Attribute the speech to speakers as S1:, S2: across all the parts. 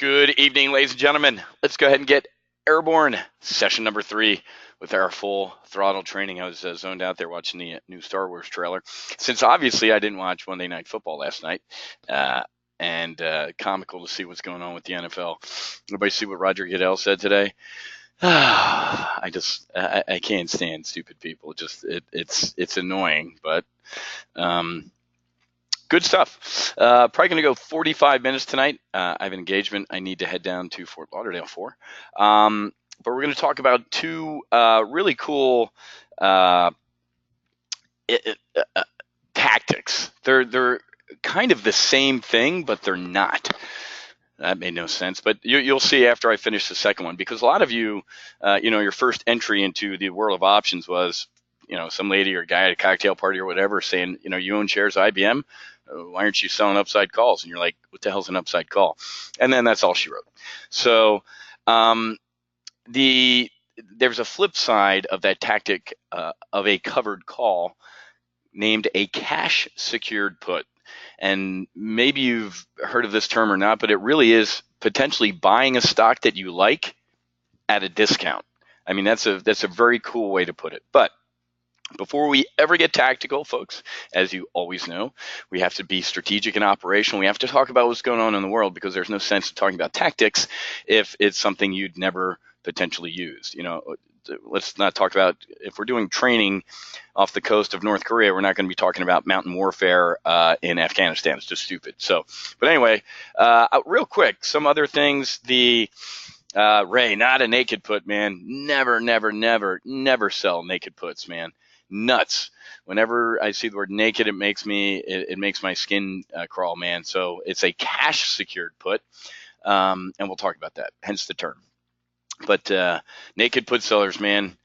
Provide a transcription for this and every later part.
S1: Good evening, ladies and gentlemen. Let's go ahead and get airborne. Session number 3 with our full throttle training. I was zoned out there watching the new Star Wars trailer. Since obviously I didn't watch Monday Night Football last night, and comical to see what's going on with the NFL. Everybody see what Roger Goodell said today? I can't stand stupid people. It's annoying, but good stuff. Probably going to go 45 minutes tonight. I have an engagement. I need to head down to Fort Lauderdale for. But we're going to talk about two really cool tactics. They're kind of the same thing, but they're not. That made no sense, but you'll see after I finish the second one, because a lot of you, your first entry into the world of options was, some lady or guy at a cocktail party or whatever saying, you own shares of IBM. Why aren't you selling upside calls? And you're like, what the hell's an upside call? And then that's all she wrote. So there's a flip side of that tactic of a covered call named a cash secured put. And maybe you've heard of this term or not, but it really is potentially buying a stock that you like at a discount. I mean, that's a very cool way to put it. But before we ever get tactical, folks, as you always know, we have to be strategic and operational. We have to talk about what's going on in the world, because there's no sense in talking about tactics if it's something you'd never potentially used. Let's not talk about, if we're doing training off the coast of North Korea, we're not going to be talking about mountain warfare in Afghanistan. It's just stupid. So, but anyway, real quick, some other things. Ray, not a naked put, man. Never sell naked puts, man. Nuts. Whenever I see the word naked, it makes my skin crawl, man. So it's a cash secured put, and we'll talk about that, hence the term. But naked put sellers, man,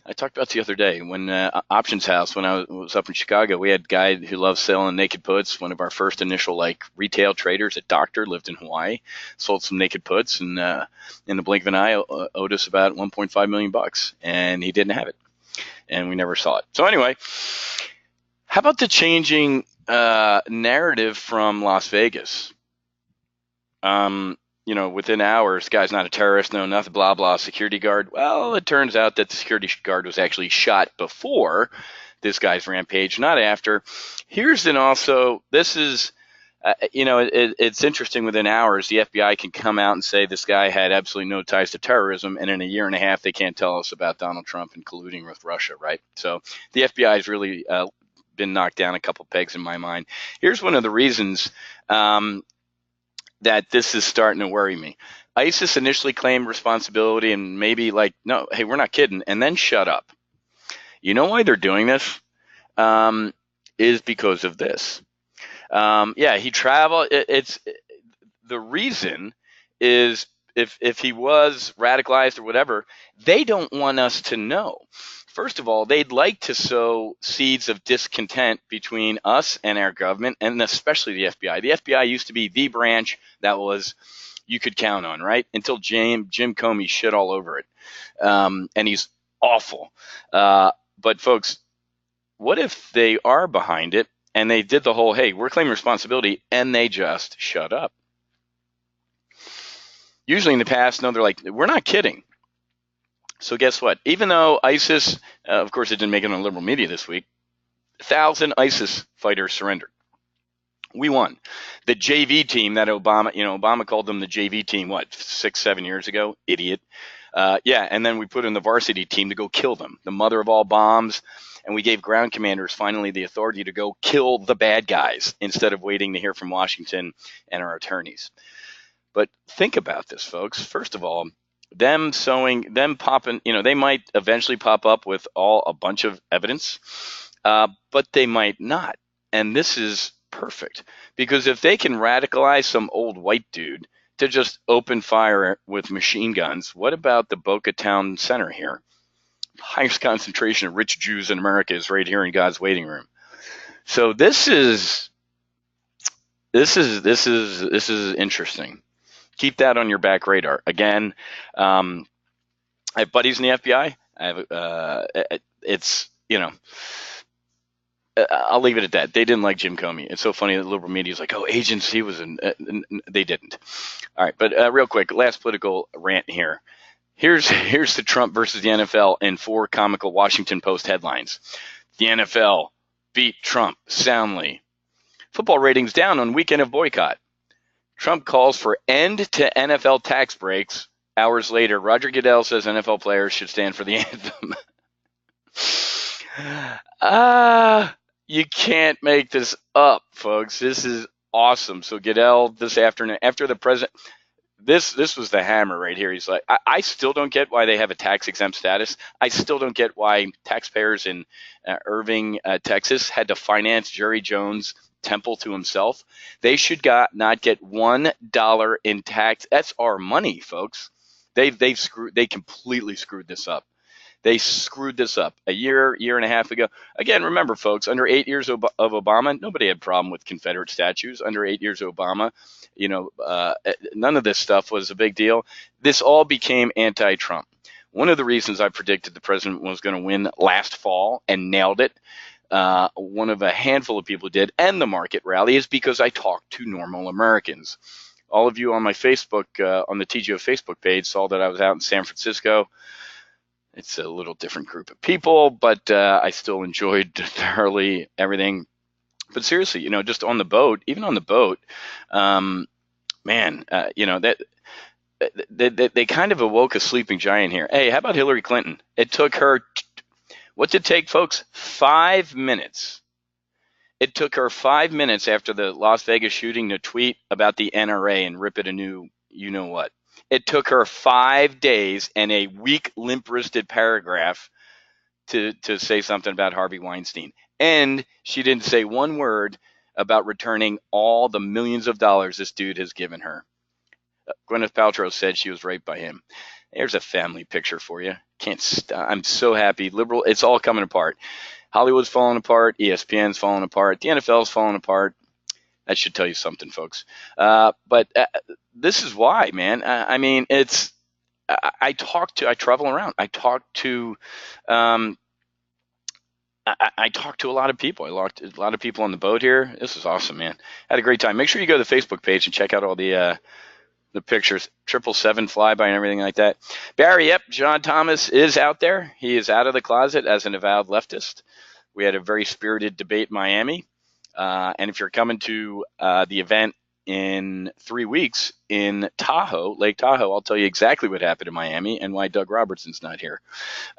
S1: I talked about the other day when Options House, when I was up in Chicago, we had a guy who loves selling naked puts. One of our first initial retail traders, a doctor, lived in Hawaii, sold some naked puts, and in the blink of an eye owed us about $1.5 million, and he didn't have it, and we never saw it. So anyway, how about the changing narrative from Las Vegas? Within hours, guy's not a terrorist, no nothing, blah, blah, security guard. Well, it turns out that the security guard was actually shot before this guy's rampage, not after. This is, it's interesting. Within hours, the FBI can come out and say this guy had absolutely no ties to terrorism, and in a year and a half, they can't tell us about Donald Trump and colluding with Russia, right? So the FBI has really been knocked down a couple pegs in my mind. Here's one of the reasons that this is starting to worry me. ISIS initially claimed responsibility and maybe no, hey, we're not kidding, and then shut up. You know why they're doing this? Is because of this. He traveled. The reason is if he was radicalized or whatever, they don't want us to know. First of all, they'd like to sow seeds of discontent between us and our government, and especially the FBI. The FBI used to be the branch that you could count on, right? Until Jim Comey shit all over it. And he's awful. But folks, what if they are behind it and they did the whole, hey, we're claiming responsibility, and they just shut up? Usually in the past, no, they're like, we're not kidding. So guess what? Even though ISIS, of course, it didn't make it on liberal media this week, 1,000 ISIS fighters surrendered. We won. The JV team that Obama called them the JV team, 6-7 years ago? Idiot. And then we put in the varsity team to go kill them, the mother of all bombs. And we gave ground commanders finally the authority to go kill the bad guys instead of waiting to hear from Washington and our attorneys. But think about this, folks. First of all, them popping, they might eventually pop up with a bunch of evidence, but they might not. And this is perfect, because if they can radicalize some old white dude to just open fire with machine guns, what about the Boca Town Center here? Highest concentration of rich Jews in America is right here in God's waiting room. So this is interesting. Keep that on your back radar. Again, I have buddies in the FBI. I'll leave it at that. They didn't like Jim Comey. It's so funny that liberal media is like, oh, agents, he was in. They didn't. All right, but real quick, last political rant here. Here's the Trump versus the NFL in 4 comical Washington Post headlines. The NFL beat Trump soundly. Football ratings down on weekend of boycott. Trump calls for end to NFL tax breaks. Hours later, Roger Goodell says NFL players should stand for the anthem. You can't make this up, folks. This is awesome. So Goodell this afternoon, after the president, this was the hammer right here. He's like, I still don't get why they have a tax exempt status. I still don't get why taxpayers in Irving, Texas, had to finance Jerry Jones' temple to himself. They should not get $1 in tax. That's our money, folks. They completely screwed this up. They screwed this up a year and a half ago. Again, remember, folks, under 8 years of Obama, nobody had a problem with Confederate statues. Under 8 years of Obama, none of this stuff was a big deal. This all became anti-Trump. One of the reasons I predicted the president was going to win last fall and nailed it, one of a handful of people did, and the market rally, is because I talked to normal Americans. All of you on my Facebook, on the TGO Facebook page, saw that I was out in San Francisco. It's a little different group of people, but I still enjoyed thoroughly everything. But seriously, just on the boat, even on the boat, that they kind of awoke a sleeping giant here. Hey, how about Hillary Clinton? It took her, what's it take, folks? 5 minutes. It took her 5 minutes after the Las Vegas shooting to tweet about the NRA and rip it a new you-know-what. It took her 5 days and a weak, limp-wristed paragraph to say something about Harvey Weinstein. And she didn't say one word about returning all the millions of dollars this dude has given her. Gwyneth Paltrow said she was raped by him. There's a family picture for you. I'm so happy. Liberal, it's all coming apart. Hollywood's falling apart. ESPN's falling apart. The NFL's falling apart. That should tell you something, folks. But this is why, man. I travel around. I talk to a lot of people. I talked to a lot of people on the boat here. This is awesome, man. Had a great time. Make sure you go to the Facebook page and check out all the pictures, 777 flyby and everything like that. Barry, yep, John Thomas is out there. He is out of the closet as an avowed leftist. We had a very spirited debate in Miami. And if you're coming to the event in 3 weeks in Tahoe, Lake Tahoe, I'll tell you exactly what happened in Miami and why Doug Robertson's not here.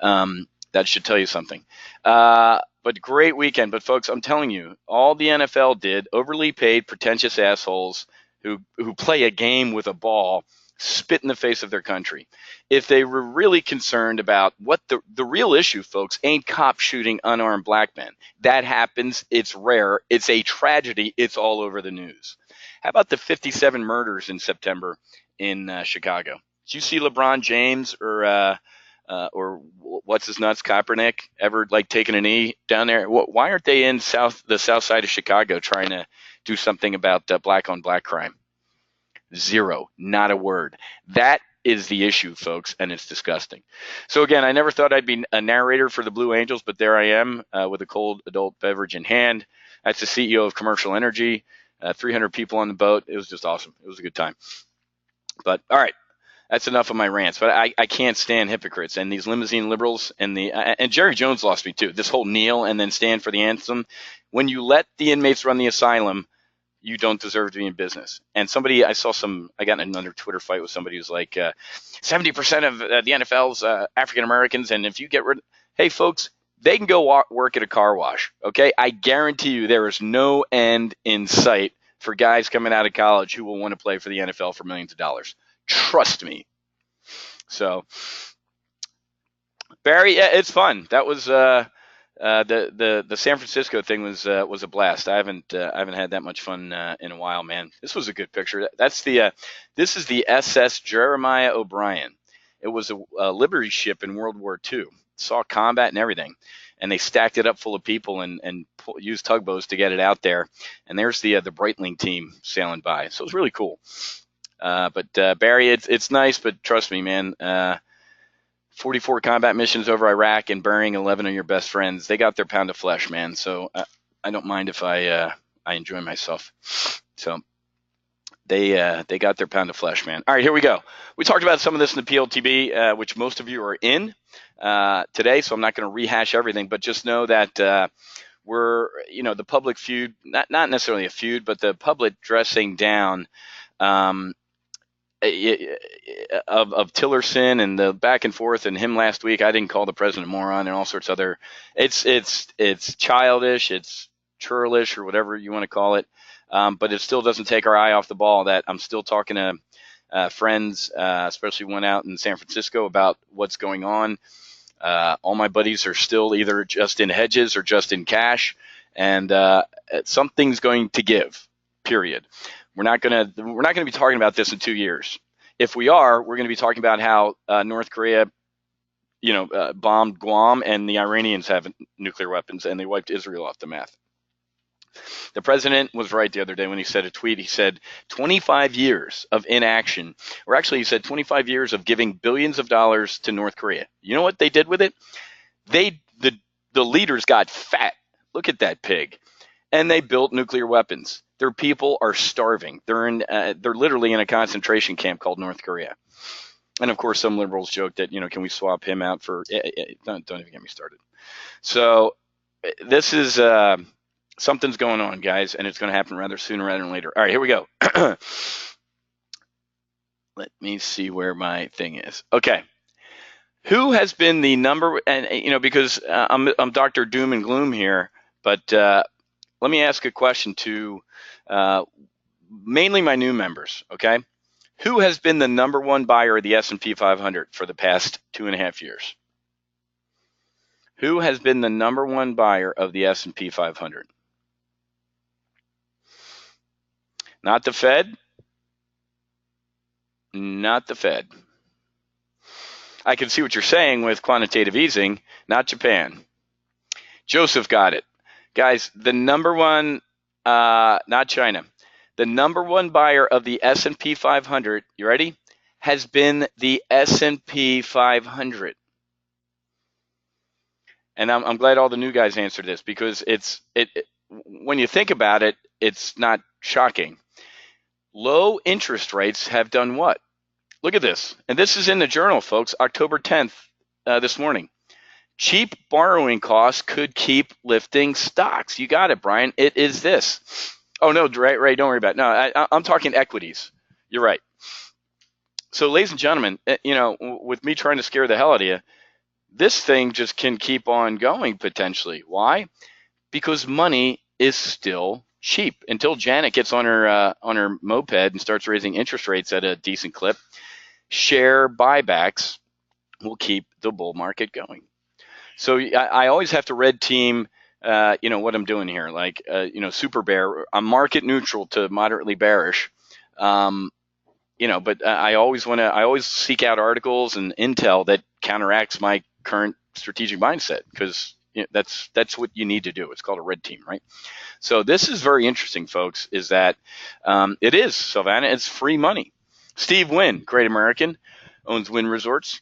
S1: That should tell you something. But great weekend. But folks, I'm telling you, all the NFL did, overly paid, pretentious assholes who play a game with a ball, spit in the face of their country. If they were really concerned about what the real issue, folks, ain't cops shooting unarmed black men. That happens. It's rare. It's a tragedy. It's all over the news. How about the 57 murders in September in Chicago? Did you see LeBron James or what's his nuts, Kaepernick, ever taking a knee down there? Why aren't they in the south side of Chicago trying to do something about black on black crime? Zero, not a word. That is the issue, folks, and it's disgusting. So again, I never thought I'd be a narrator for the Blue Angels, but there I am with a cold adult beverage in hand. That's the CEO of Commercial Energy, 300 people on the boat. It was just awesome. It was a good time. But all right, that's enough of my rants. But I can't stand hypocrites and these limousine liberals and Jerry Jones lost me too. This whole kneel and then stand for the anthem. When you let the inmates run the asylum, you don't deserve to be in business. And I got in another Twitter fight with somebody who's like, 70% of the NFL's African Americans, and if you get rid, hey folks, they can go work at a car wash. Okay, I guarantee you there is no end in sight for guys coming out of college who will want to play for the NFL for millions of dollars. Trust me. So, Barry, yeah, it's fun. That was the San Francisco thing was a blast. I haven't had that much fun in a while, man. This was a good picture. This is the SS Jeremiah O'Brien. It was a Liberty ship in World War II. Saw combat and everything, and they stacked it up full of people and used tugboats to get it out there. And there's the Breitling team sailing by. So it was really cool. But Barry, it's nice, but trust me, man. 44 combat missions over Iraq and burying 11 of your best friends. They got their pound of flesh, man. So I don't mind if I enjoy myself. So they got their pound of flesh, man. All right, here we go. We talked about some of this in the PLTB, which most of you are in today, so I'm not going to rehash everything, but just know that we're, the public feud, not necessarily a feud, but the public dressing down um, of Tillerson and the back and forth and him last week. I didn't call the president a moron and all sorts of other. It's childish, it's churlish, or whatever you want to call it. But it still doesn't take our eye off the ball that I'm still talking to friends, especially one out in San Francisco, about what's going on. All my buddies are still either just in hedges or just in cash, and something's going to give. Period. We're not gonna be talking about this in 2 years. If we are, we're going to be talking about how North Korea, bombed Guam, and the Iranians have nuclear weapons, and they wiped Israel off the map. The president was right the other day when he said a tweet. He said 25 years of inaction, or actually he said 25 years of giving billions of dollars to North Korea. You know what they did with it? The leaders got fat. Look at that pig. And they built nuclear weapons. Their people are starving. They're literally in a concentration camp called North Korea. And of course, some liberals joke that, can we swap him out for? Don't even get me started. So this is something's going on, guys, and it's going to happen rather sooner rather than later. All right, here we go. Let me see where my thing is. Okay. Who has been the number? And because I'm Dr. Doom and Gloom here, but let me ask a question to mainly my new members. Okay, who has been the number one buyer of the S&P 500 for the past 2.5 years? Who has been the number one buyer of the S&P 500? Not the Fed. Not the Fed. I can see what you're saying with quantitative easing, not Japan. Joseph got it. Guys, the number one, not China, the number one buyer of the S&P 500, you ready, has been the S&P 500. And I'm glad all the new guys answered this, because when you think about it, it's not shocking. Low interest rates have done what? Look at this. And this is in the journal, folks, October 10th, this morning. Cheap borrowing costs could keep lifting stocks. You got it, Brian. It is this. Oh, no, Ray, don't worry about it. No, I'm talking equities. You're right. So, ladies and gentlemen, with me trying to scare the hell out of you, this thing just can keep on going potentially. Why? Because money is still cheap. Until Janet gets on her moped and starts raising interest rates at a decent clip, share buybacks will keep the bull market going. So I always have to red team, what I'm doing here. Like, super bear. I'm market neutral to moderately bearish. But I always seek out articles and intel that counteracts my current strategic mindset, because that's what you need to do. It's called a red team, right? So this is very interesting, folks, is that it is, Savannah, it's free money. Steve Wynn, great American, owns Wynn Resorts.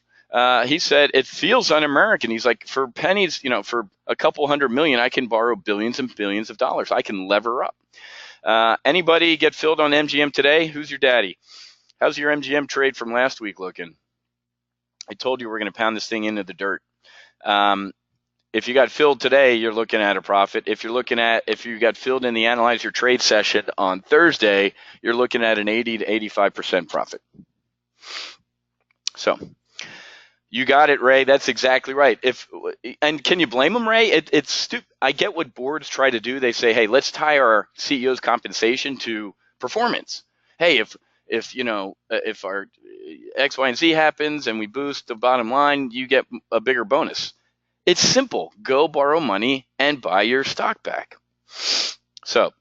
S1: He said, it feels un-American. He's like, for pennies, for a couple $100 million, I can borrow billions and billions of dollars. I can lever up. Anybody get filled on MGM today? Who's your daddy? How's your MGM trade from last week looking? I told you we're going to pound this thing into the dirt. If you got filled today, you're looking at a profit. If you got filled in the Analyze Your Trade session on Thursday, you're looking at an 80 to 85% profit. So you got it, Ray. That's exactly right. And can you blame them, Ray? It's stupid. I get what boards try to do. They say, hey, let's tie our CEO's compensation to performance. Hey, if our X, Y, and Z happens and we boost the bottom line, you get a bigger bonus. It's simple. Go borrow money and buy your stock back. So,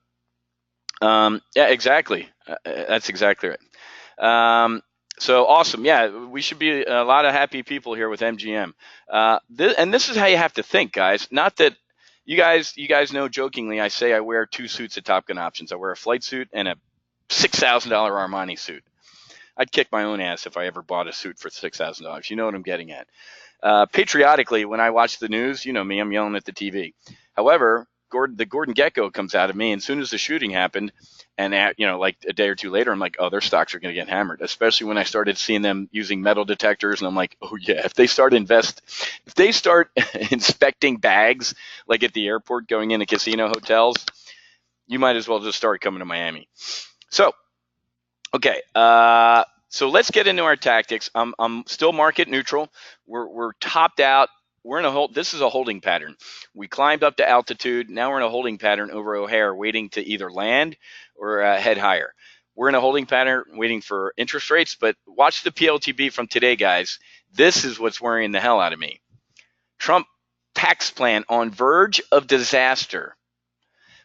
S1: yeah, exactly. That's exactly right. So awesome. Yeah, we should be a lot of happy people here with MGM. And this is how you have to think, guys. Not that you guys know, jokingly, I say I wear 2 suits at Top Gun Options. I wear a flight suit and a $6,000 Armani suit. I'd kick my own ass if I ever bought a suit for $6,000. You know what I'm getting at. Patriotically, when I watch the news, you know me, I'm yelling at the TV. However, the Gordon Gecko comes out of me. And as soon as the shooting happened, and like a day or two later, I'm like, oh, their stocks are going to get hammered. Especially when I started seeing them using metal detectors, and I'm like, oh yeah, if they start inspecting bags like at the airport going into casino hotels, you might as well just start coming to Miami. So, okay. So let's get into our tactics. I'm still market neutral. We're topped out. We're in a hold. This is a holding pattern. We climbed up to altitude. Now we're in a holding pattern over O'Hare, waiting to either land or head higher. We're in a holding pattern, waiting for interest rates. But watch the PLTB from today, guys. This is what's worrying the hell out of me. Trump tax plan on verge of disaster.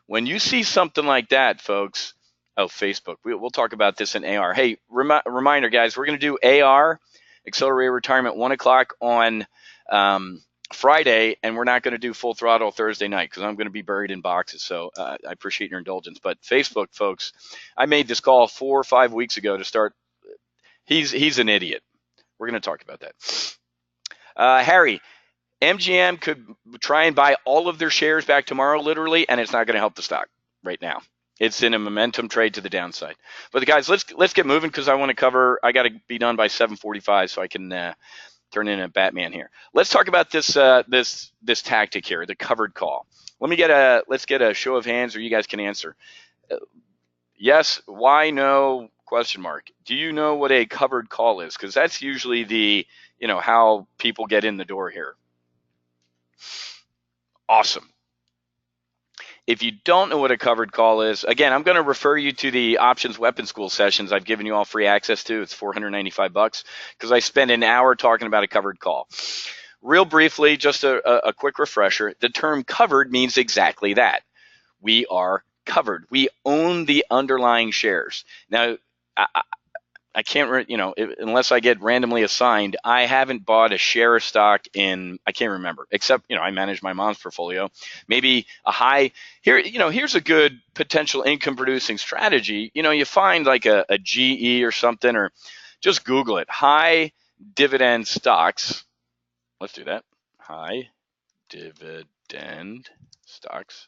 S1: When you see something like that, folks. Oh, Facebook. We'll talk about this in AR. Hey, reminder, guys, we're going to do AR, Accelerated Retirement, 1 o'clock on Friday, and we're not going to do Full Throttle Thursday night because I'm going to be buried in boxes. So I appreciate your indulgence. But Facebook, folks, I made this call 4 or 5 weeks ago to start. He's an idiot. We're going to talk about that. Harry, MGM could try and buy all of their shares back tomorrow, literally, and it's not going to help the stock right now. It's in a momentum trade to the downside. But guys, let's get moving because I want to cover. I got to be done by 7:45 so I can turn in a Batman here. Let's talk about this this tactic here, the covered call. Let's get a show of hands, or you guys can answer. Yes, why, no, question mark. Do you know what a covered call is? Because that's usually the how people get in the door here. Awesome. If you don't know what a covered call is, again, I'm going to refer you to the Options Weapon School sessions I've given you all free access to. It's $495 because I spend an hour talking about a covered call. Real briefly, just a quick refresher. The term covered means exactly that. We are covered. We own the underlying shares. Now, I can't, unless I get randomly assigned, I haven't bought a share of stock I can't remember, except, I manage my mom's portfolio. Maybe a high, here's a good potential income producing strategy. You find like a GE or something, or just Google it, high dividend stocks. Let's do that. High dividend stocks.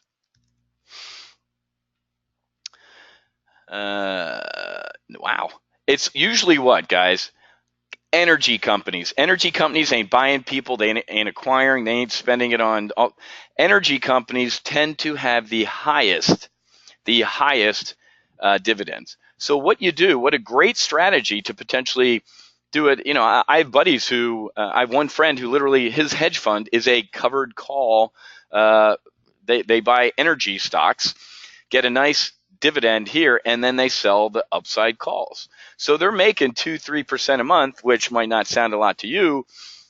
S1: Wow. It's usually what, guys? Energy companies. Energy companies ain't buying people. They ain't acquiring. They ain't spending it on. Energy companies tend to have the highest dividends. So what a great strategy to potentially do it. I have buddies I have one friend who literally his hedge fund is a covered call. They buy energy stocks, get a nice dividend here, and then they sell the upside calls. So they're making 2-3% a month, which might not sound a lot to you,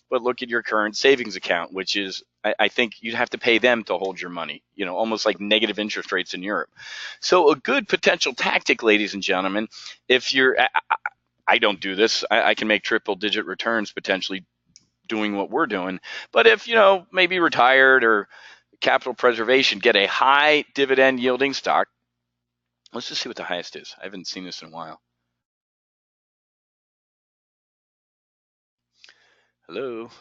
S1: but look at your current savings account, which is, I think you'd have to pay them to hold your money, almost like negative interest rates in Europe. So a good potential tactic, ladies and gentlemen, if I don't do this, I can make triple digit returns potentially doing what we're doing. But if, maybe retired or capital preservation, get a high dividend yielding stock. Let's just see what the highest is. I haven't seen this in a while. Hello.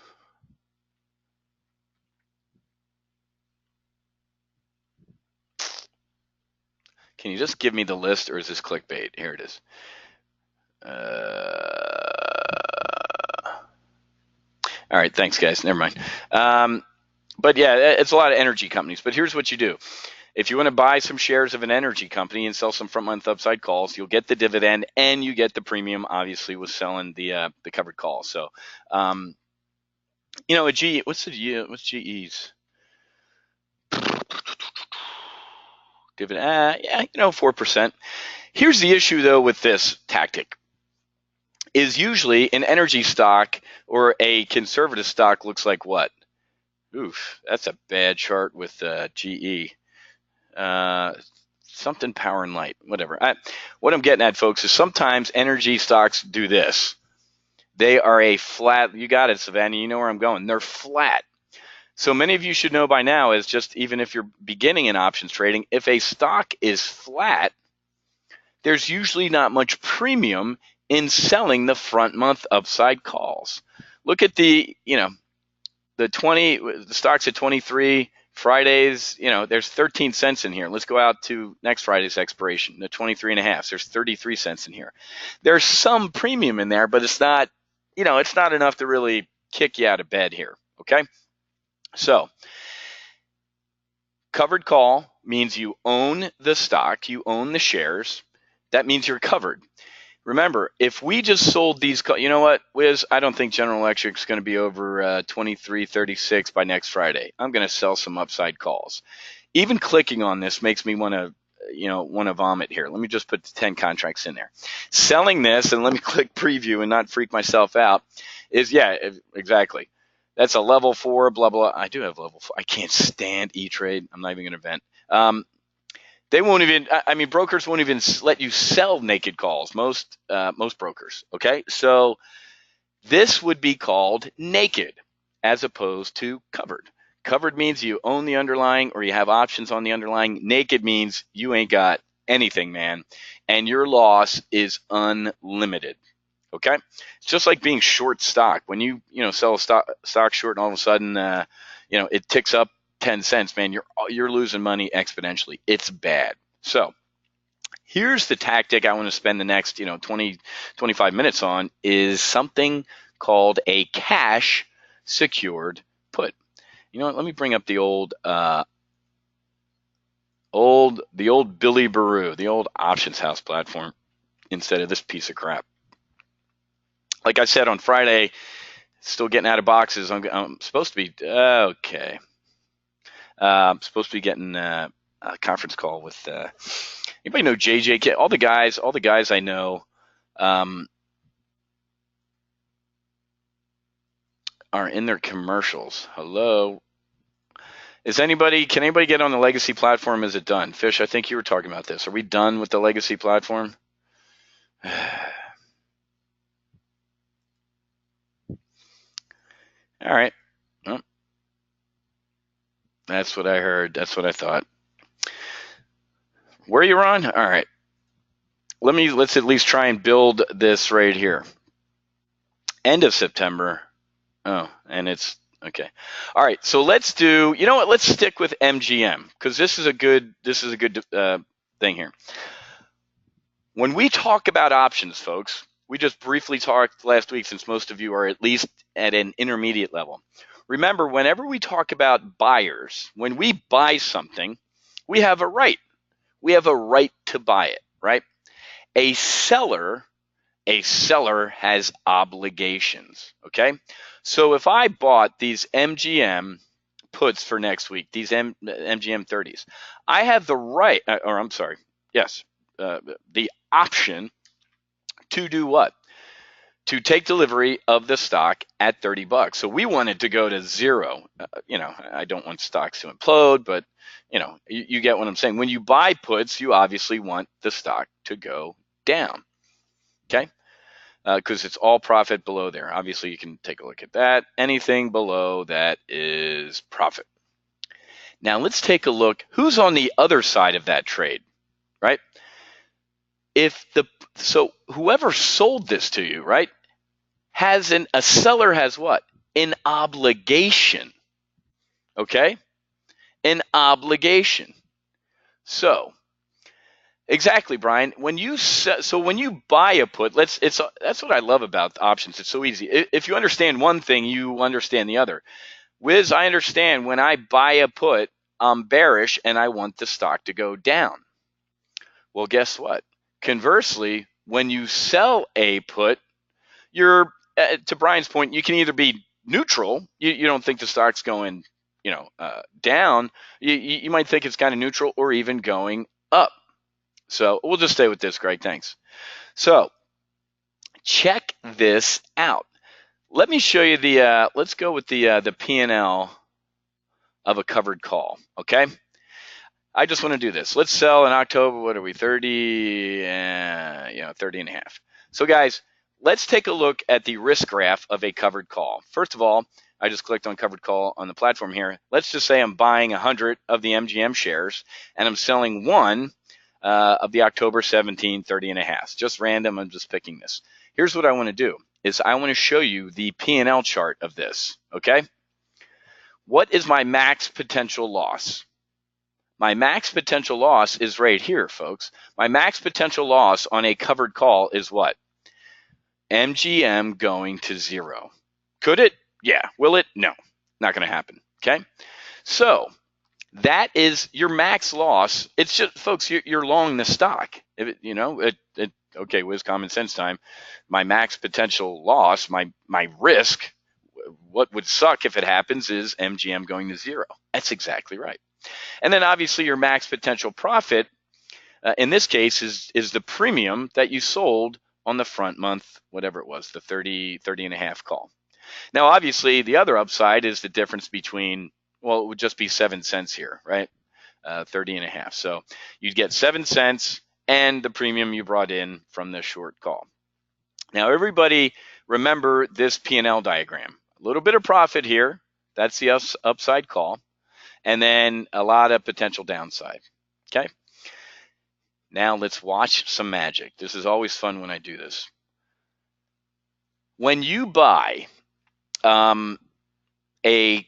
S1: Can you just give me the list, or is this clickbait? Here it is. All right, thanks, guys. Never mind. But yeah, it's a lot of energy companies. But here's what you do. If you want to buy some shares of an energy company and sell some front month upside calls, you'll get the dividend and you get the premium, obviously, with selling the covered call. So, a GE, what's GE's dividend? 4%. Here's the issue, though, with this tactic. Is usually an energy stock or a conservative stock looks like what? Oof, that's a bad chart with GE. Something power and light, whatever. What I'm getting at, folks, is sometimes energy stocks do this. They are a flat, you got it, Savannah, you know where I'm going. They're flat. So many of you should know by now is just even if you're beginning in options trading, if a stock is flat, there's usually not much premium in selling the front month upside calls. Look at the stocks at 23, Fridays, there's 13 cents in here. Let's go out to next Friday's expiration, the 23 and a half. There's 33 cents in here. There's some premium in there, but it's not, it's not enough to really kick you out of bed here. Okay. So covered call means you own the stock, you own the shares. That means you're covered. Remember, if we just sold these, you know what, Wiz, I don't think General Electric's going to be over 23.36 by next Friday. I'm going to sell some upside calls. Even clicking on this makes me want to vomit here. Let me just put the 10 contracts in there. Selling this, and let me click preview and not freak myself out, is, yeah, exactly. That's a level 4, blah, blah. I do have level 4. I can't stand E-Trade. I'm not even going to vent. They won't even, brokers won't even let you sell naked calls, most brokers, okay? So this would be called naked as opposed to covered. Covered means you own the underlying or you have options on the underlying. Naked means you ain't got anything, man, and your loss is unlimited, okay? It's just like being short stock. When you sell a stock short and all of a sudden, it ticks up 10 cents, man, you're losing money exponentially. It's bad. So here's the tactic I want to spend the next 20, 25 minutes on is something called a cash secured put. You know what? Let me bring up the old Billy Baru, the old Options House platform instead of this piece of crap. Like I said on Friday, still getting out of boxes. I'm supposed to be okay. I'm supposed to be getting a conference call with anybody know JJ? All the guys I know are in their commercials. Hello. Can anybody get on the legacy platform? Is it done? Fish, I think you were talking about this. Are we done with the legacy platform? All right. Well, that's what I heard. That's what I thought. Where are you, Ron? All right. Let's at least try and build this right here. End of September. Oh, and it's okay. All right. So let's do. You know what? Let's stick with MGM because this is a good thing here. When we talk about options, folks, we just briefly talked last week since most of you are at least at an intermediate level. Remember, whenever we talk about buyers, when we buy something, we have a right. We have a right to buy it, right? A seller has obligations, okay? So if I bought these MGM puts for next week, these MGM 30s, I have the right, the option to do what? To take delivery of the stock at $30. So we want it to go to zero. I don't want stocks to implode, but you get what I'm saying. When you buy puts, you obviously want the stock to go down, okay? Because it's all profit below there. Obviously, you can take a look at that. Anything below that is profit. Now let's take a look. Who's on the other side of that trade, right? So whoever sold this to you, right, a seller has what? An obligation. Okay? An obligation. So exactly, Brian. When you buy a put, that's what I love about options. It's so easy. If you understand one thing, you understand the other. Wiz, I understand when I buy a put, I'm bearish and I want the stock to go down. Well, guess what? Conversely, when you sell a put, you're to Brian's point, you can either be neutral. You don't think the stock's going, down. You might think it's kind of neutral or even going up. So we'll just stay with this, Greg. Thanks. So check this out. Let me show you let's go with the P&L of a covered call, okay? I just want to do this. Let's sell in October, what are we, 30 and a half. So guys, let's take a look at the risk graph of a covered call. First of all, I just clicked on covered call on the platform here. Let's just say I'm buying 100 of the MGM shares and I'm selling one of the October 17, 30 and a half. Just random, I'm just picking this. Here's what I want to do is I want to show you the P&L chart of this, okay? What is my max potential loss? My max potential loss is right here, folks. My max potential loss on a covered call is what? MGM going to zero. Could it? Yeah. Will it? No. Not going to happen. Okay. So that is your max loss. It's just, folks, you're long the stock. If it, okay, with common sense time, my max potential loss, my risk, what would suck if it happens is MGM going to zero. That's exactly right. And then obviously your max potential profit, in this case, is the premium that you sold on the front month, whatever it was, the 30 and a half call. Now, obviously, the other upside is the difference between, well, it would just be 7 cents here, right? 30 and a half. So you'd get 7 cents and the premium you brought in from the short call. Now, everybody remember this P&L diagram. A little bit of profit here. That's the upside call. And then a lot of potential downside. Okay. Now let's watch some magic. This is always fun when I do this. When you buy a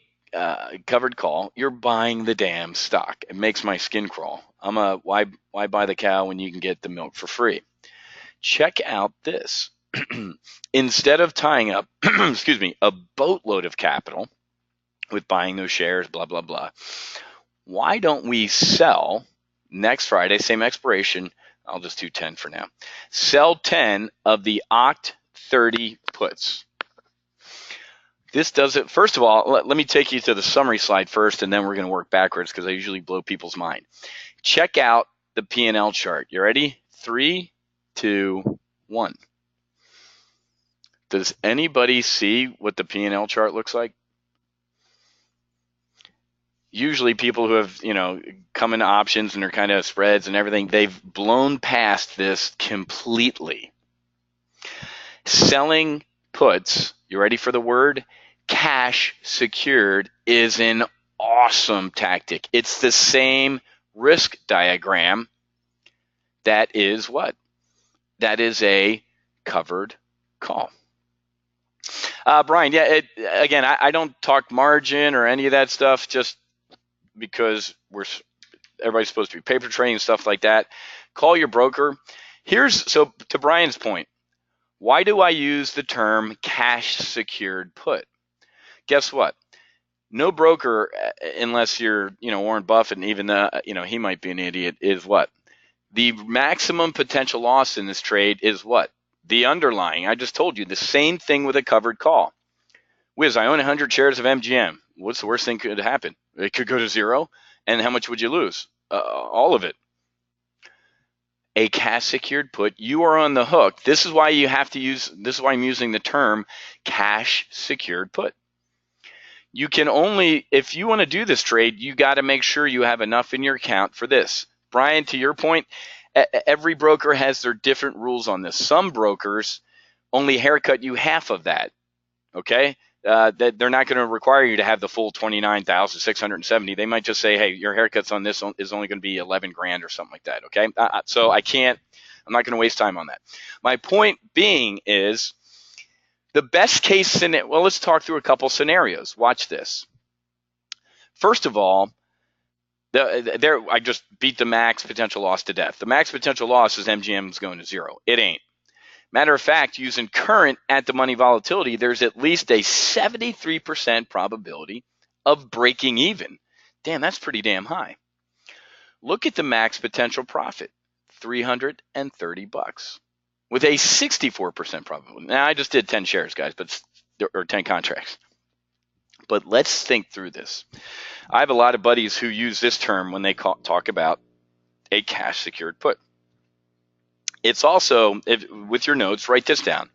S1: covered call, you're buying the damn stock. It makes my skin crawl. Why buy the cow when you can get the milk for free? Check out this. Instead of tying up, excuse me, a boatload of capital with buying those shares, blah, blah, blah, why don't we sell next Friday, same expiration, I'll just do 10 for now, sell 10 of the Oct 30 puts. This does it. First of all, let me take you to the summary slide first, and then we're going to work backwards because I usually blow people's mind. Check out the P&L chart. You ready? 3, 2, 1. Does anybody see what the P&L chart looks like? Usually people who have, come into options and are kind of spreads and everything, they've blown past this completely. Selling puts, you ready for the word? Cash secured is an awesome tactic. It's the same risk diagram that is what? That is a covered call. Brian, yeah, again, I don't talk margin or any of that stuff just because everybody's supposed to be paper trading and stuff like that. Call your broker. So to Brian's point, why do I use the term cash secured put? Guess what? No broker, unless you're, Warren Buffett, and even he might be an idiot, is what? The maximum potential loss in this trade is what? The underlying. I just told you the same thing with a covered call. Wiz, I own 100 shares of MGM. What's the worst thing could happen? It could go to zero. And how much would you lose? All of it. A cash secured put, you are on the hook. This is why I'm using the term cash secured put. You can only, if you want to do this trade, you got to make sure you have enough in your account for this. Brian, to your point, every broker has their different rules on this. Some brokers only haircut you half of that. Okay, that they're not going to require you to have the full 29,670. They might just say, hey, your haircuts on this is only going to be 11 grand or something like that. Okay, so I'm not going to waste time on that. My point being is the best case scenario. Well, let's talk through a couple scenarios. Watch this. First of all, I just beat the max potential loss to death. The max potential loss is MGM's going to zero. It ain't. Matter of fact, using current at the money volatility, there's at least a 73% probability of breaking even. Damn, that's pretty damn high. Look at the max potential profit, $330 with a 64% probability. Now, I just did 10 shares, guys, or 10 contracts. But let's think through this. I have a lot of buddies who use this term when they talk about a cash secured put. It's also, with your notes, write this down.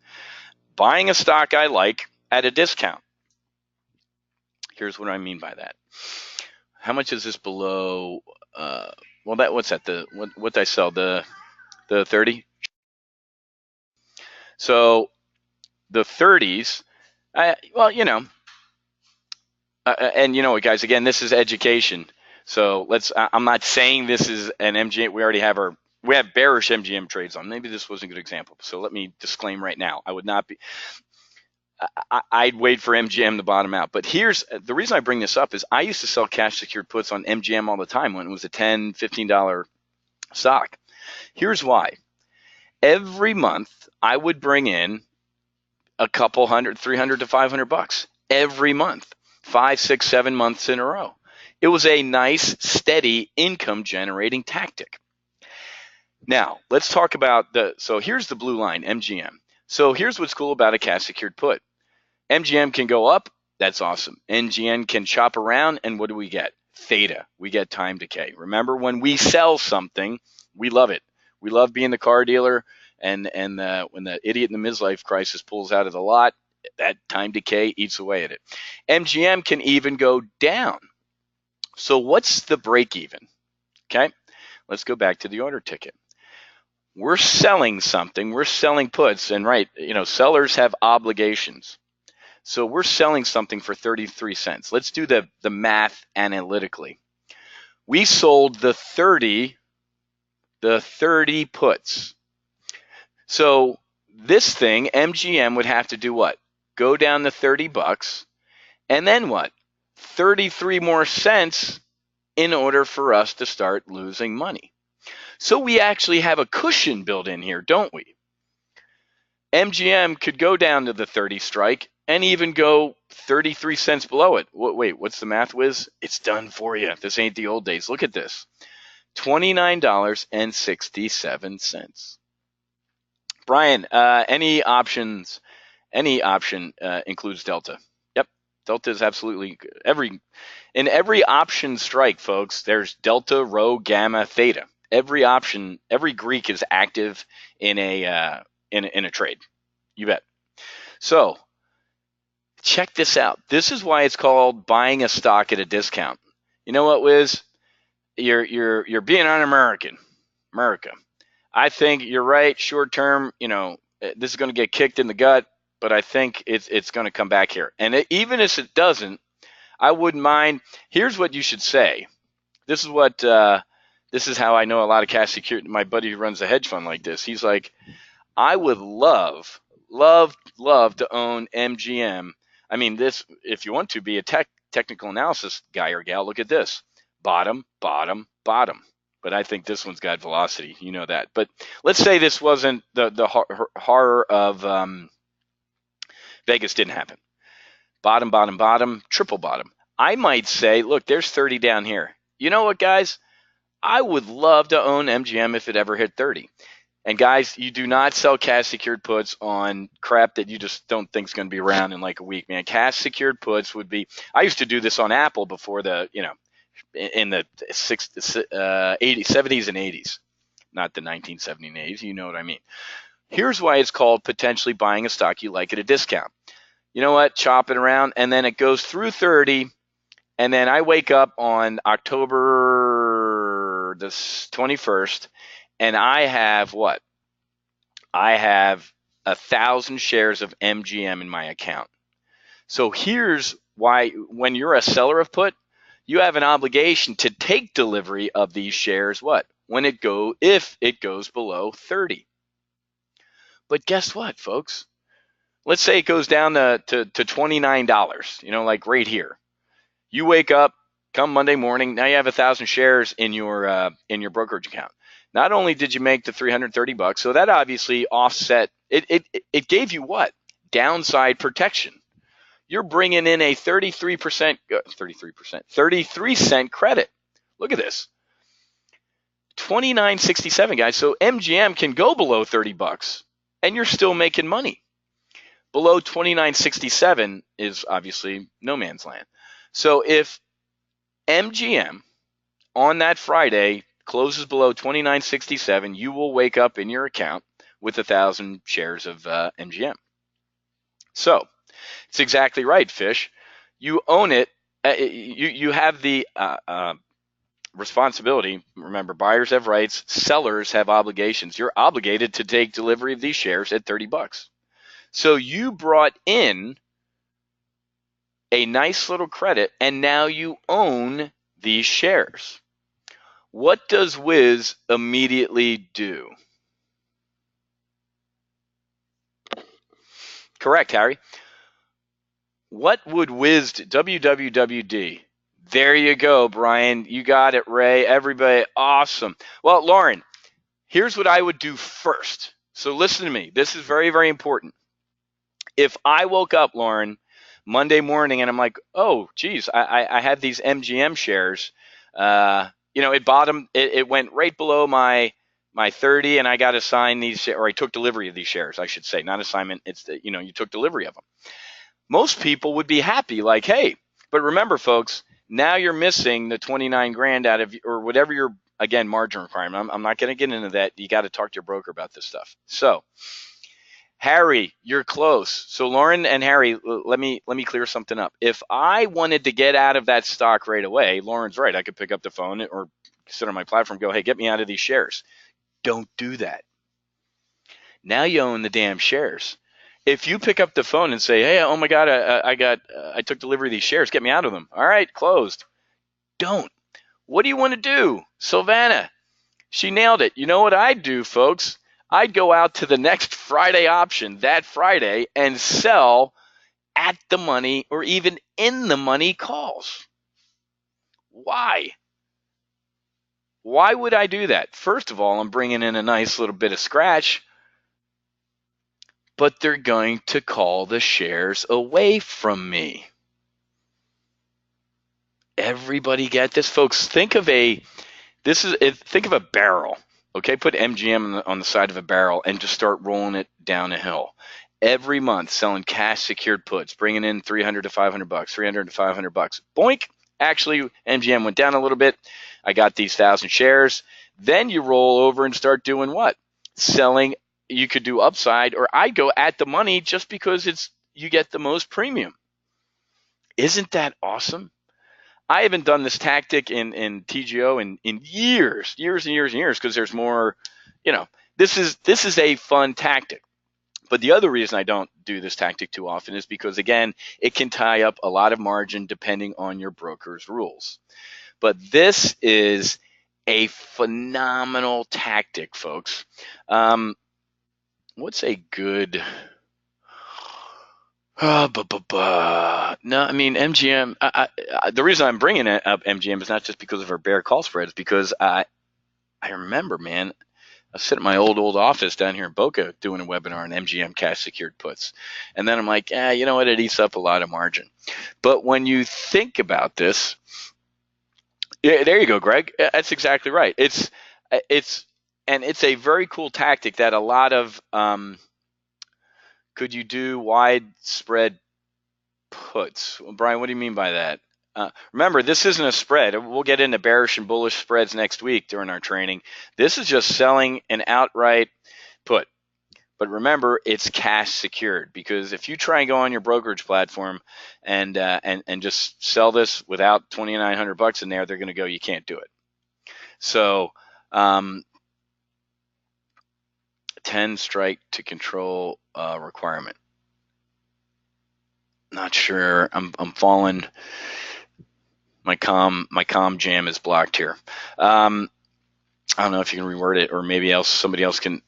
S1: Buying a stock I like at a discount. Here's what I mean by that. How much is this below? What's that? What did I sell? The 30? So the 30s, and you know what, guys, again, this is education. So I'm not saying this is an MGM. We have bearish MGM trades on. Maybe this wasn't a good example. So let me disclaim right now. I would not be. I'd wait for MGM to bottom out. But here's the reason I bring this up is I used to sell cash secured puts on MGM all the time when it was a $10, $15 stock. Here's why. Every month I would bring in a couple hundred, 300 to 500 bucks every month, 5, 6, 7 months in a row. It was a nice, steady income generating tactic. Now, let's talk about so here's the blue line, MGM. So here's what's cool about a cash secured put. MGM can go up. That's awesome. MGM can chop around. And what do we get? Theta. We get time decay. Remember, when we sell something, we love it. We love being the car dealer. And when the idiot in the midlife crisis pulls out of the lot, that time decay eats away at it. MGM can even go down. So what's the break even? Okay, let's go back to the order ticket. We're selling something. We're selling puts. And right, sellers have obligations. So we're selling something for 33 cents. Let's do the math analytically. We sold the 30 puts. So this thing, MGM would have to do what? Go down to 30 bucks and then what? 33 more cents in order for us to start losing money. So we actually have a cushion built in here, don't we? MGM could go down to the 30 strike and even go 33 cents below it. Wait, what's the math whiz? It's done for you. This ain't the old days. Look at this. $29.67. Brian, any option includes delta. Yep, delta is absolutely in every option strike, folks. There's delta, rho, gamma, theta. Every option, every Greek is active in a trade. You bet. So check this out. This is why it's called buying a stock at a discount. You know what, Wiz? You're being un-American. America. I think you're right. Short term, this is going to get kicked in the gut, but I think it's going to come back here. And even if it doesn't, I wouldn't mind. Here's what you should say. This is how I know a lot of cash security. My buddy who runs a hedge fund like this, he's like, I would love to own MGM. I mean, this, if you want to be a technical analysis guy or gal, look at this. Bottom, bottom, bottom. But I think this one's got velocity. You know that. But let's say this wasn't the horror of Vegas didn't happen. Bottom, bottom, bottom, triple bottom. I might say, look, there's 30 down here. You know what, guys? I would love to own MGM if it ever hit 30. And guys, you do not sell cash secured puts on crap that you just don't think is going to be around in like a week, man. Cash secured puts would be, I used to do this on Apple before in the 70s and 80s, not the 1970s and 80s. You know what I mean? Here's why it's called potentially buying a stock you like at a discount. You know what? Chop it around, and then it goes through 30, and then I wake up on October the 21st, and I have what? I have 1,000 shares of MGM in my account. So here's why, when you're a seller of put, you have an obligation to take delivery of these shares, what? If it goes below 30. But guess what, folks? Let's say it goes down to $29, like right here. You wake up, come Monday morning, now you have 1,000 shares in your brokerage account. Not only did you make the 330 bucks, so that obviously offset, it gave you what? Downside protection. You're bringing in a 33 cent credit. Look at this. 29.67, guys. So MGM can go below 30 bucks and you're still making money. Below 29.67 is obviously no man's land. So if MGM on that Friday closes below 29.67, you will wake up in your account with 1,000 shares of MGM. So it's exactly right, Fish. You own it. You have the responsibility. Remember, buyers have rights, sellers have obligations. You're obligated to take delivery of these shares at 30 bucks. So you brought in a nice little credit, and now you own these shares. What does Wiz immediately do? Correct, Harry. What would WWWD? There you go, Brian. You got it, Ray. Everybody, awesome. Well, Lauren, here's what I would do first. So listen to me. This is very, very important. If I woke up, Lauren, Monday morning and I'm like, oh, geez, I had these MGM shares. It bottomed. It went right below my 30, and I got assigned these, or I took delivery of these shares, I should say, not assignment. It's you took delivery of them. Most people would be happy, like, hey, but remember, folks, now you're missing the 29 grand out of, or whatever your, again, margin requirement. I'm not going to get into that. You got to talk to your broker about this stuff. So, Harry, you're close. So Lauren and Harry, let me clear something up. If I wanted to get out of that stock right away, Lauren's right. I could pick up the phone or sit on my platform, go, hey, get me out of these shares. Don't do that. Now you own the damn shares. If you pick up the phone and say, hey, oh my God, I took delivery of these shares, get me out of them. All right, closed. Don't. What do you want to do? Sylvana, she nailed it. You know what I'd do, folks? I'd go out to the next Friday option that Friday and sell at the money or even in the money calls. Why? Why would I do that? First of all, I'm bringing in a nice little bit of scratch, but they're going to call the shares away from me. Everybody get this, folks? Think of a barrel. Okay, put MGM on the side of a barrel and just start rolling it down a hill. Every month, selling cash secured puts, bringing in $300 to $500, $300 to $500. Boink! Actually, MGM went down a little bit. I got these 1,000 shares. Then you roll over and start doing what? Selling. You could do upside, or I'd go at the money just because you get the most premium. Isn't that awesome? I haven't done this tactic in TGO in years because there's more, this is a fun tactic. But the other reason I don't do this tactic too often is because, again, it can tie up a lot of margin depending on your broker's rules. But this is a phenomenal tactic, folks. What's a good... No, I mean, MGM, the reason I'm bringing up MGM is not just because of our bear call spreads, because I remember, man, I was sitting in my old office down here in Boca doing a webinar on MGM cash secured puts. And then I'm like, you know what? It eats up a lot of margin. But when you think about this, yeah, there you go, Greg. That's exactly right. It's a very cool tactic that a lot of, could you do widespread puts? Well, Brian, what do you mean by that? Remember, this isn't a spread. We'll get into bearish and bullish spreads next week during our training. This is just selling an outright put. But remember, it's cash secured, because if you try and go on your brokerage platform and just sell this without $2,900 in there, they're going to go, you can't do it. So 10 strike to control requirement. Not sure. I'm falling. My com jam is blocked here. I don't know if you can reword it, or maybe somebody else can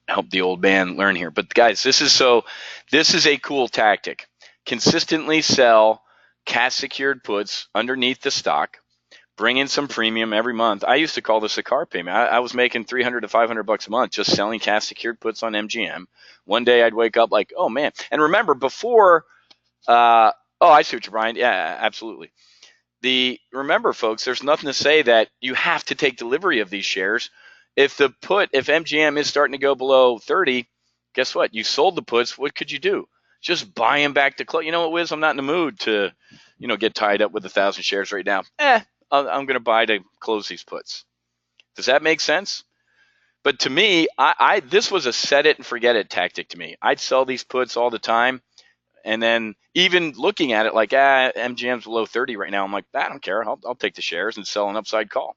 S1: help the old man learn here. But guys, this is a cool tactic. Consistently sell cash secured puts underneath the stock. Bring in some premium every month. I used to call this a car payment. I was making $300 to $500 a month just selling cash secured puts on MGM. One day I'd wake up like, oh man. And remember, before I see what you're, Brian. Yeah, absolutely. Remember, folks, there's nothing to say that you have to take delivery of these shares. If MGM is starting to go below 30, guess what? You sold the puts. What could you do? Just buy them back to close. You know what, Wiz? I'm not in the mood to, get tied up with 1,000 shares right now. I'm going to buy to close these puts. Does that make sense? But to me, this was a set it and forget it tactic to me. I'd sell these puts all the time. And then even looking at it like, MGM's below 30 right now, I'm like, I don't care. I'll take the shares and sell an upside call.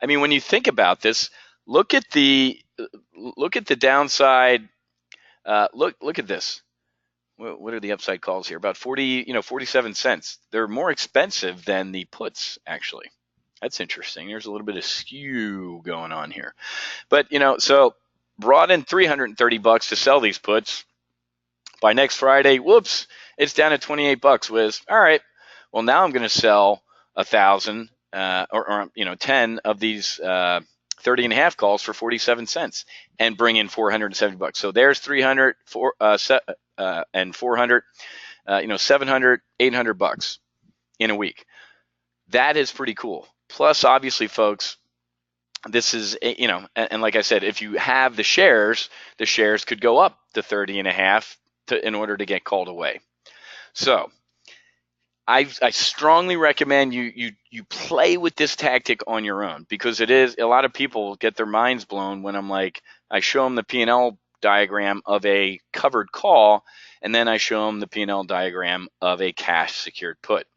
S1: I mean, when you think about this, look at the downside. Look at this. What are the upside calls here? About 47 cents. They're more expensive than the puts, actually. That's interesting. There's a little bit of skew going on here. But, so brought in $330 to sell these puts. By next Friday, whoops, It's down at 28 bucks, Wiz. All right. Well, now I'm going to sell 1,000 or 10 of these 30 and a half calls for 47 cents and bring in 470 bucks. So there's 300 and 400, 700, 800 bucks in a week. That is pretty cool. Plus, obviously, folks, this is, and like I said, if you have the shares could go up to 30 and a half in order to get called away. So I strongly recommend you play with this tactic on your own, because it is, a lot of people get their minds blown when I show them the P&L diagram of a covered call, and then I show them the P&L diagram of a cash secured put.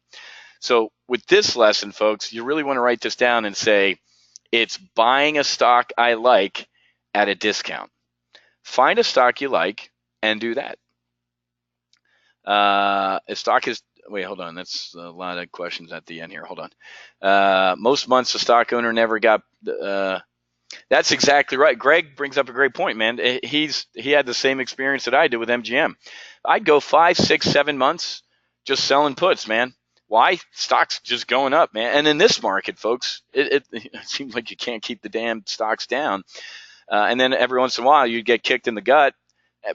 S1: So with this lesson, folks, you really want to write this down and say, it's buying a stock I like at a discount. Find a stock you like and do that. A stock is, wait, hold on. That's a lot of questions at the end here. Hold on. Most months the stock owner never got, that's exactly right. Greg brings up a great point, man. He had the same experience that I did with MGM. I'd go 5, 6, 7 months just selling puts, man. Why? Stocks just going up, man. And in this market, folks, it seems like you can't keep the damn stocks down. And then every once in a while you'd get kicked in the gut.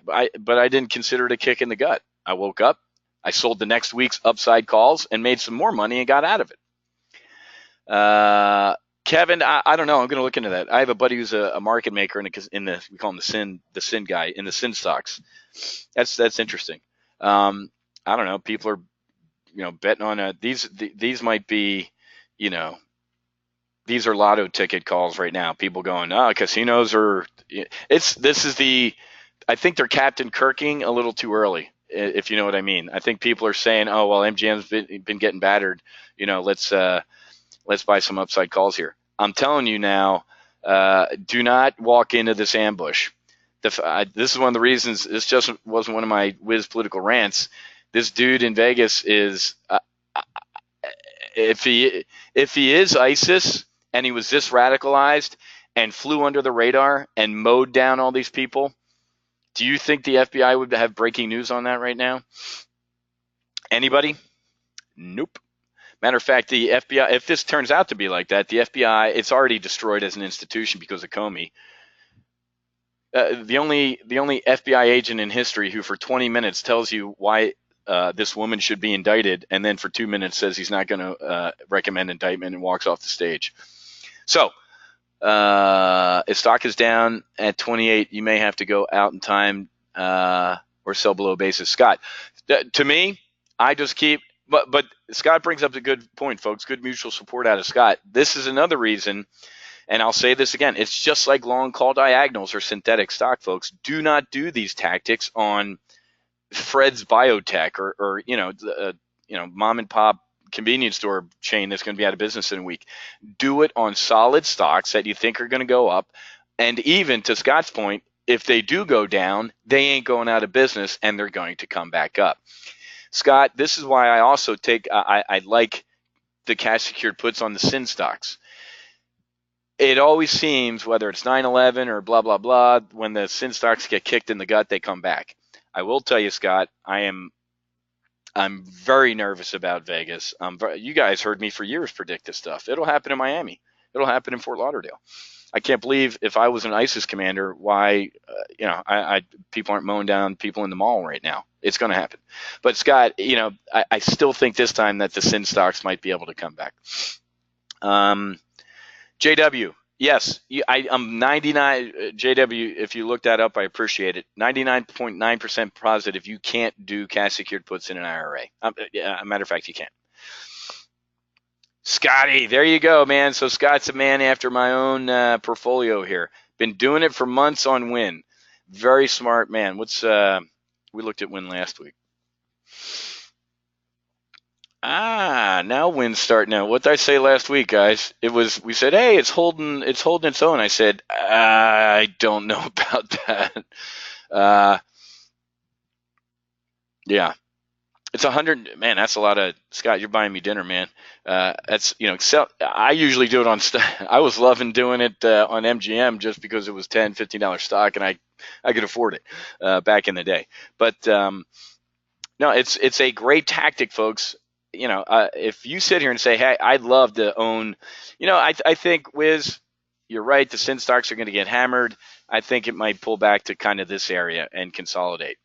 S1: But I didn't consider it a kick in the gut. I woke up, I sold the next week's upside calls and made some more money and got out of it. Kevin, I don't know. I'm going to look into that. I have a buddy who's a market maker in the we call him the sin guy in the sin stocks. That's interesting. I don't know. People are, betting on these might be, these are lotto ticket calls right now. People going, casinos are. I think they're Captain Kirking a little too early, if you know what I mean. I think people are saying, oh, well, MGM's been getting battered. Let's buy some upside calls here. I'm telling you now, do not walk into this ambush. This is one of the reasons. This just wasn't one of my whiz political rants. This dude in Vegas is, if he is ISIS and he was this radicalized and flew under the radar and mowed down all these people, do you think the FBI would have breaking news on that right now? Anybody? Nope. Matter of fact, the FBI, if this turns out to be like that, the FBI, it's already destroyed as an institution because of Comey. The only FBI agent in history who for 20 minutes tells you why this woman should be indicted, and then for 2 minutes says he's not going to recommend indictment and walks off the stage. So if stock is down at 28, you may have to go out in time or sell below basis. Scott, to me, I just keep. But Scott brings up a good point, folks. Good mutual support out of Scott. This is another reason, and I'll say this again. It's just like long call diagonals or synthetic stock, folks. Do not do these tactics on Fred's Biotech or mom and pop convenience store chain that's going to be out of business in a week. Do it on solid stocks that you think are going to go up. And even to Scott's point, if they do go down, they ain't going out of business and they're going to come back up. Scott, this is why I also I like the cash secured puts on the sin stocks. It always seems, whether it's 9/11 or blah, blah, blah, when the sin stocks get kicked in the gut, they come back. I will tell you, Scott, I'm very nervous about Vegas. You guys heard me for years predict this stuff. It'll happen in Miami. It'll happen in Fort Lauderdale. I can't believe if I was an ISIS commander, why, people aren't mowing down people in the mall right now. It's going to happen. But Scott, I still think this time that the sin stocks might be able to come back. JW, yes, I'm 99. JW, if you look that up, I appreciate it. 99.9% positive you can't do cash secured puts in an IRA. A matter of fact, you can't. Scotty, there you go, man. So Scott's a man after my own portfolio here. Been doing it for months on Win. Very smart man. We looked at Win last week. Now Win's starting out. What did I say last week, guys? We said, hey, it's holding its own. I said, I don't know about that. Yeah. It's 100, man. That's a lot of, Scott, you're buying me dinner, man. That's, I usually do it on, I was loving doing it on MGM just because it was $10, $15 stock and I could afford it back in the day. But No, it's a great tactic, folks. If you sit here and say, "Hey, I'd love to own," I think Wiz, you're right. The sin stocks are going to get hammered. I think it might pull back to kind of this area and consolidate.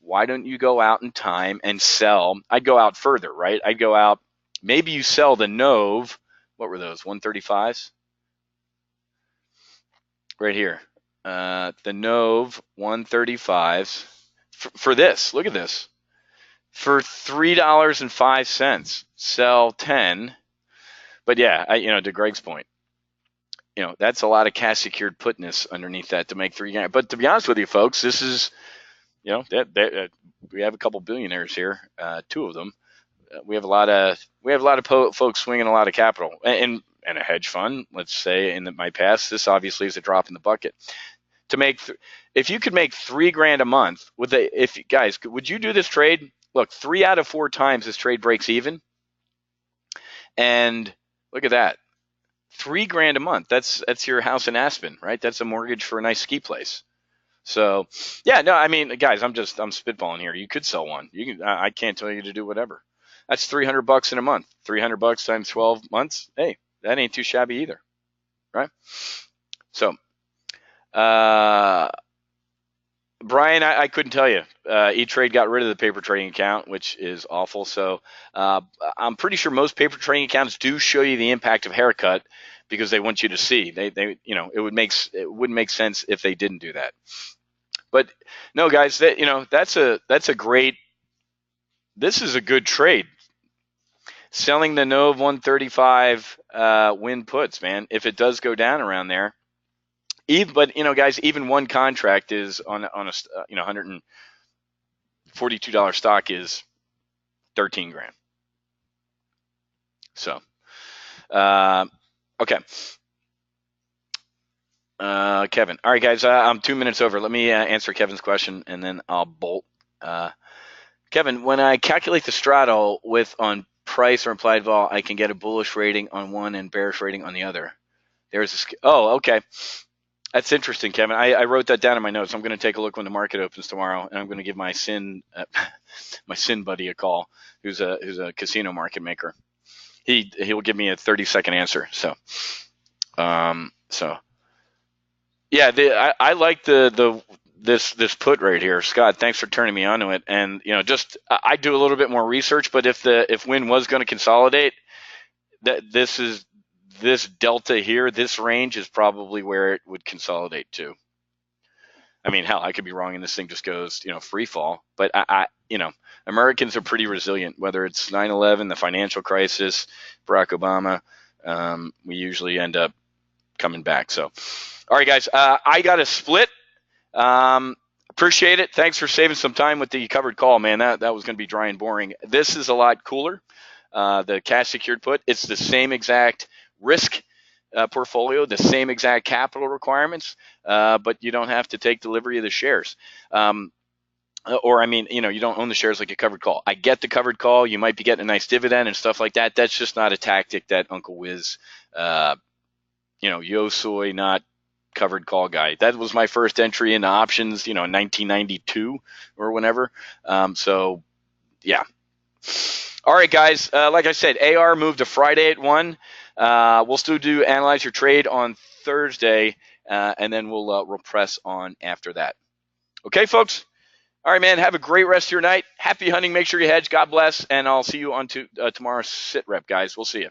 S1: Why don't you go out in time and sell? I'd go out further, right? I'd go out. Maybe you sell the Nove. What were those? 135s right here. The Nove 135s for this. Look at this. For $3.05, sell 10. But yeah, to Greg's point, that's a lot of cash secured putness underneath that to make $3 grand. But to be honest with you, folks, this is, we have a couple billionaires here, two of them. We have a lot of folks swinging a lot of capital, and a hedge fund. Let's say in my past, this obviously is a drop in the bucket. To make, if you could make $3 grand a month if guys, would you do this trade? Look, 3 out of 4 times this trade breaks even, and look at that, $3 grand a month. That's your house in Aspen, right? That's a mortgage for a nice ski place. So, yeah, no, I mean, guys, I'm spitballing here. You could sell one. You can. I can't tell you to do whatever. That's $300 in a month. $300 times 12 months. Hey, that ain't too shabby either, right? So, Brian, I couldn't tell you. E-Trade got rid of the paper trading account, which is awful. So I'm pretty sure most paper trading accounts do show you the impact of haircut because they want you to see. It wouldn't make sense if they didn't do that. But no, guys, that's a great. This is a good trade. Selling the Nove 135 win puts, man. If it does go down around there. But guys, even one contract is on a $142 stock is 13 grand. So, okay. Kevin. All right, guys. I'm 2 minutes over. Let me answer Kevin's question, and then I'll bolt. Kevin, when I calculate the Throttle on price or implied vol, I can get a bullish rating on one and bearish rating on the other. Okay. That's interesting, Kevin. I wrote that down in my notes. I'm going to take a look when the market opens tomorrow, and I'm going to give my sin buddy a call, who's a casino market maker. He will give me a 30-second answer. So, yeah, I like this put right here, Scott. Thanks for turning me onto it. And I do a little bit more research, but if Win was going to consolidate, this delta here, this range is probably where it would consolidate to. I mean, hell, I could be wrong and this thing just goes, free fall. But Americans are pretty resilient, whether it's 9/11, the financial crisis, Barack Obama, we usually end up coming back. So, all right, guys, I got a split. Appreciate it. Thanks for saving some time with the covered call, man. That was going to be dry and boring. This is a lot cooler. The cash secured put, it's the same exact risk portfolio, the same exact capital requirements, but you don't have to take delivery of the shares. You don't own the shares like a covered call. I get the covered call. You might be getting a nice dividend and stuff like that. That's just not a tactic that Uncle Wiz, yo soy, not covered call guy. That was my first entry into options, in 1992 or whenever. So, yeah. All right, guys. Like I said, AR moved to Friday at 1. We'll still do Analyze Your Trade on Thursday, and then we'll press on after that. Okay, folks? All right, man. Have a great rest of your night. Happy hunting. Make sure you hedge. God bless. And I'll see you on tomorrow's sit rep, guys. We'll see you.